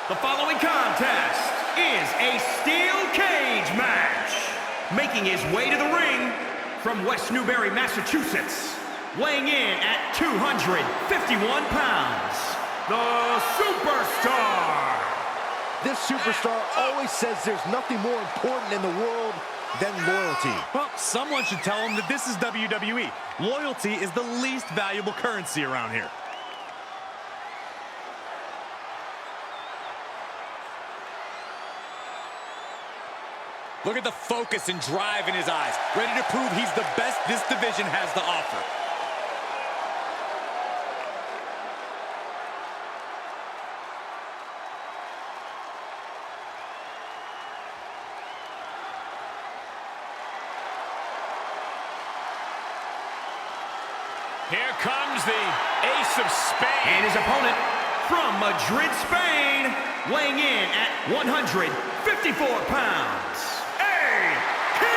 The following contest is a steel cage match. Making his way to the ring from West Newbury, Massachusetts, weighing in at 251 pounds, the Superstar. This superstar always says there's nothing more important in the world than loyalty. Well, someone should tell him that this is WWE. Loyalty is the least valuable currency around here. Look at the focus and drive in his eyes, ready to prove he's the best this division has to offer. Here comes the Ace of Spain. And his opponent from Madrid, Spain, weighing in at 154 pounds, A-Kid!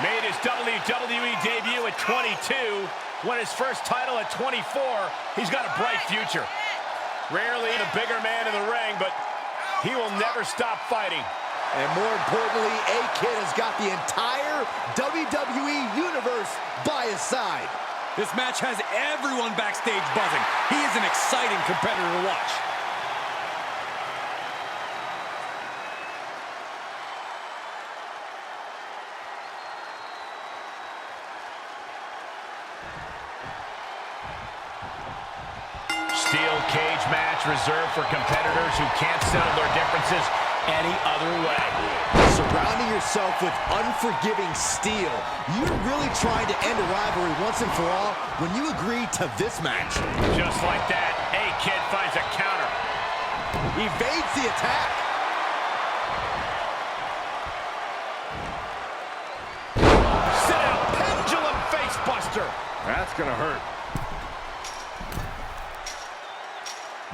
Made his WWE debut at 22, won his first title at 24. He's got a bright future. Rarely a bigger man in the ring, but he will never stop fighting. And more importantly, A-Kid has got the entire WWE Universe by his side. This match has everyone backstage buzzing. He is an exciting competitor to watch. Steel cage match reserved for competitors who can't settle their differences any other way. Surrounding yourself with unforgiving steel, you're really trying to end a rivalry once and for all when you agree to this match. Just like that, A-Kid finds a counter. Evades the attack. Sit out, pendulum face buster. That's gonna hurt.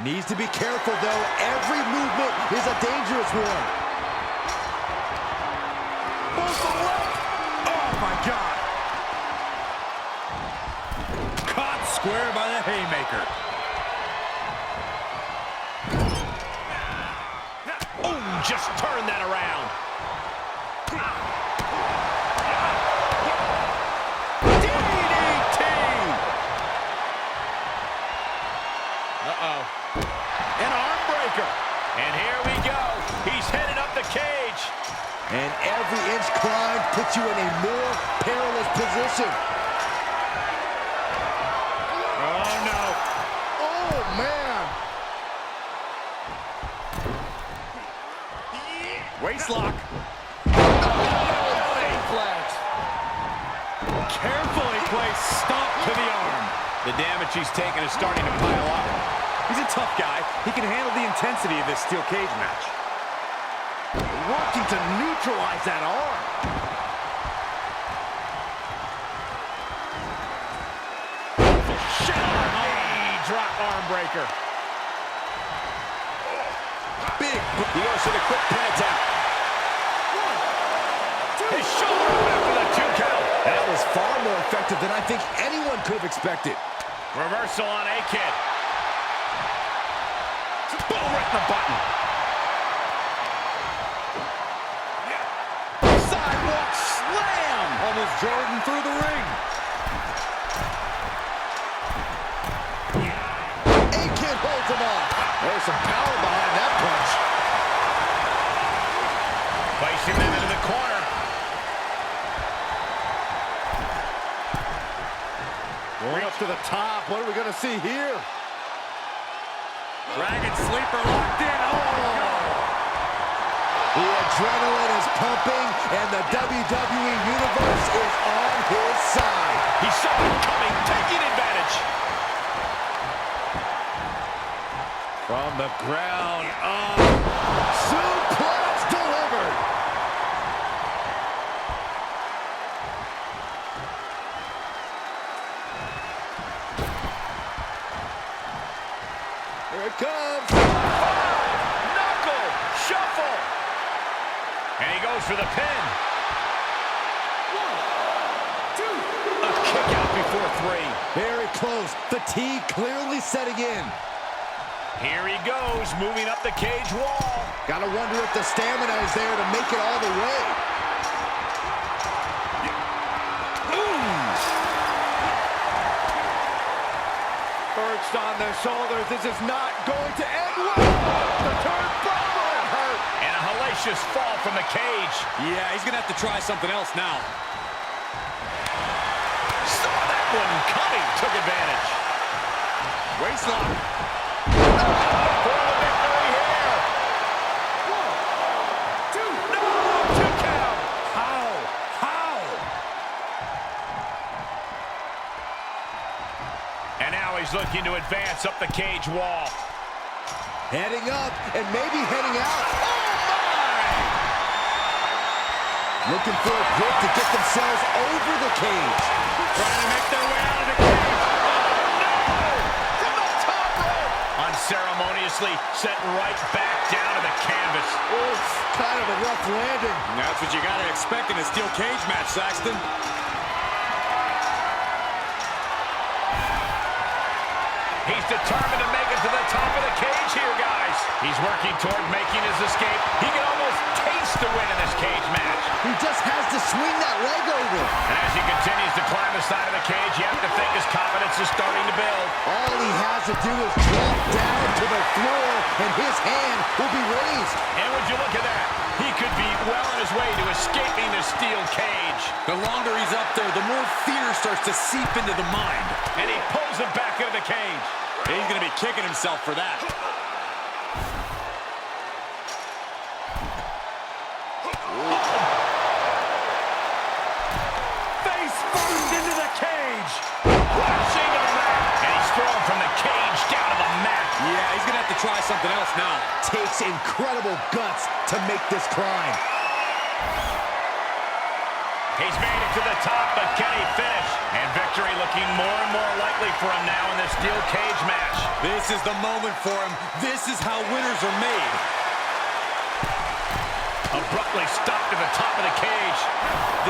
Needs to be careful, though. Every movement is a dangerous one. Oh, my God. Caught square by the haymaker. Oh, just turn that around. DDT! Uh-oh. An arm breaker. And here we go. He's headed up the cage. And every inch climbed puts you in a more perilous position. Oh, no. Oh, man. Waistlock. Flags. Carefully placed stomp to the arm. The damage he's taken is starting to pile up. He's a tough guy. He can handle the intensity of this steel cage match. Working to neutralize that arm. Drop arm breaker. Big. He goes to the quick pin attempt. His shoulder after the 2 count. That was far more effective than I think anyone could have expected. Reversal on A-Kid. Boom, right in the button. Sidewalk slam. Almost Jordan through the ring. A-Kid holds him off. There's some power behind that punch. Placing them into the corner. Going up to the top. What are we going to see here? Dragon sleeper locked in. Oh! The adrenaline is pumping, and the WWE Universe is on his side. He saw it coming, taking advantage. From the ground up. Suplex delivered. Here it comes. Knuckle shuffle. And he goes for the pin. 1, 2. A kick out before 3. Very close. Fatigue clearly setting in. Here he goes, moving up the cage wall. Gotta wonder if the stamina is there to make it all the way. Perched on the shoulders. This is not going to end well. The turnbuckle hurt. And a hellacious fall from the cage. Yeah, he's going to have to try something else now. Saw that one coming. Took advantage. Waistlock. For the victory here. 1, 2, no, 2 count. How? And now he's looking to advance up the cage wall. Heading up and maybe heading out. Looking for a grip to get themselves over the cage. Trying to make their way out of the cage. Oh, no! From the top rope. Unceremoniously set right back down to the canvas. Oof, kind of a rough landing. That's what you got to expect in a steel cage match, Saxton. He's determined to make it to the top of the cage here, guys. He's working toward making his escape. He can almost taste the win in this cage match. He just has to swing that leg over. And as he continues to climb the side of the cage, you have to think his confidence is starting to build. All he has to do is drop down to the floor, and his hand will be raised. And would you look at that? He could be well on his way to escaping the steel cage. The longer he's up there, the more fear starts to seep into the mind. And he pulls him back into the cage. He's going to be kicking himself for that. Face first into the cage. Crashing to the mat. And he's thrown from the cage down to the mat. Yeah, he's going to have to try something else now. Takes incredible guts to make this climb. He's made it to the top, but can he finish? And victory looking more and more likely for him now in this steel cage match. This is the moment for him. This is how winners are made. Abruptly stopped to the top of the cage.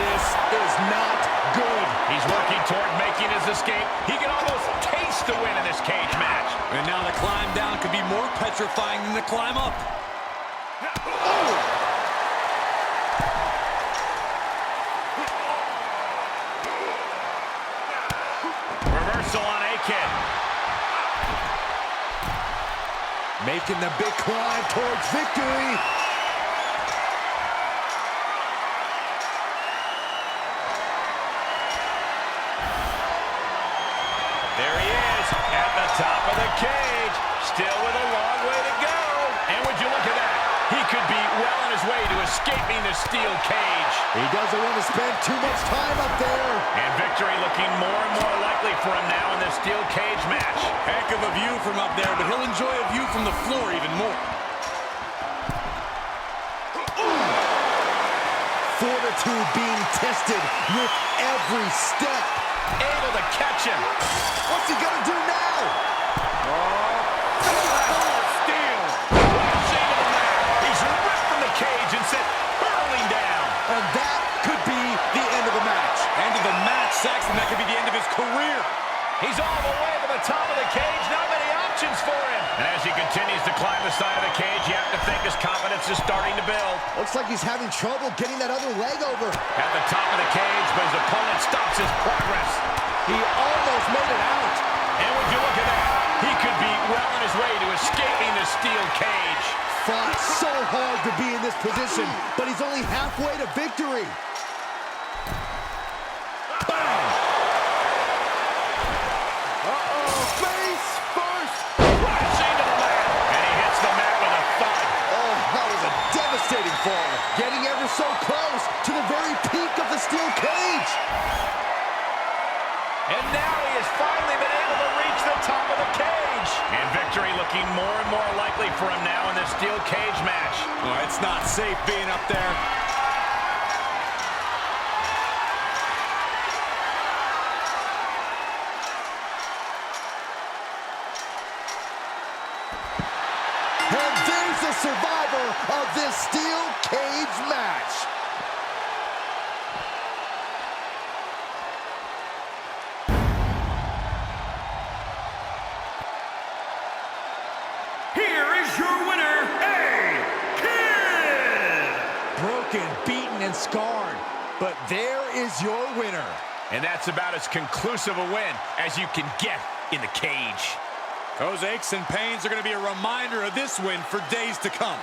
This is not good. He's working toward making his escape. He can almost taste the win in this cage match. And now the climb down could be more petrifying than the climb up. Reversal on A-Kid. Making the big climb towards victory. There he is at the top of the cage. Still with a long way to go. And would you look at that? He could be well on his way to escaping the steel cage. He doesn't want to spend too much time up there. And victory looking more and more likely for him now in this steel cage match. Heck of a view from up there, but he'll enjoy a view from the floor even more. Fortitude being tested with every step. Able to catch him. What's he gonna do now? Steel. Crashing to the mat. He's ripped from the cage and sent hurling down. And that could be the end of the match. End of the match, Saxton. That could be the end of his career. He's all the way to the top of the cage. Not many options for him. And as he continues to climb the side of the cage, you have to think his confidence is starting to build. Looks like he's having trouble getting that other leg over. At the top of the cage, but his opponent stops his progress. He almost made it out. And would you look at that? He could be well on his way to escaping the steel cage. Fought so hard to be in this position, but he's only halfway to victory. Bam! Face first. Crashing to the mat. And he hits the mat with a thud. Oh, that was a devastating fall. Getting ever so close to the very peak of the steel cage. And now he has finally been able to reach the top of the cage. And victory looking more and more likely for him now in this steel cage match. Oh, it's not safe being up there. And there's the survivor of this steel cage match. here is your winner, A-Kid! Broken, beaten, and scarred. But there is your winner. And that's about as conclusive a win as you can get in the cage. Those aches and pains are going to be a reminder of this win for days to come.